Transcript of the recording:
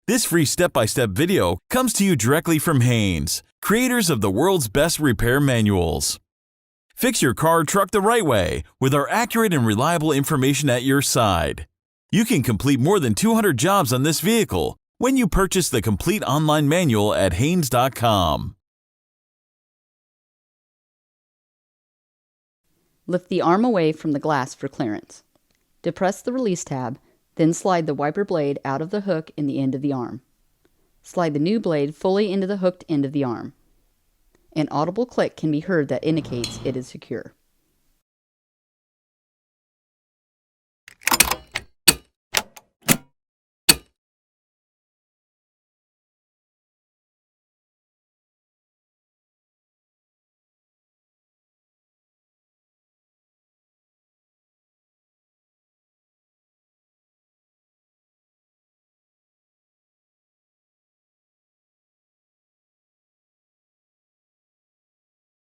This free step-by-step video comes to you directly from Haynes, creators of the world's best repair manuals. Fix your car or truck the right way with our accurate and reliable information at your side. You can complete more than 200 jobs on this vehicle when you purchase the complete online manual at Haynes.com. Lift the arm away from the glass for clearance. Depress the release tab, then slide the wiper blade out of the hook in the end of the arm. Slide the new blade fully into the hooked end of the arm. An audible click can be heard that indicates it is secure.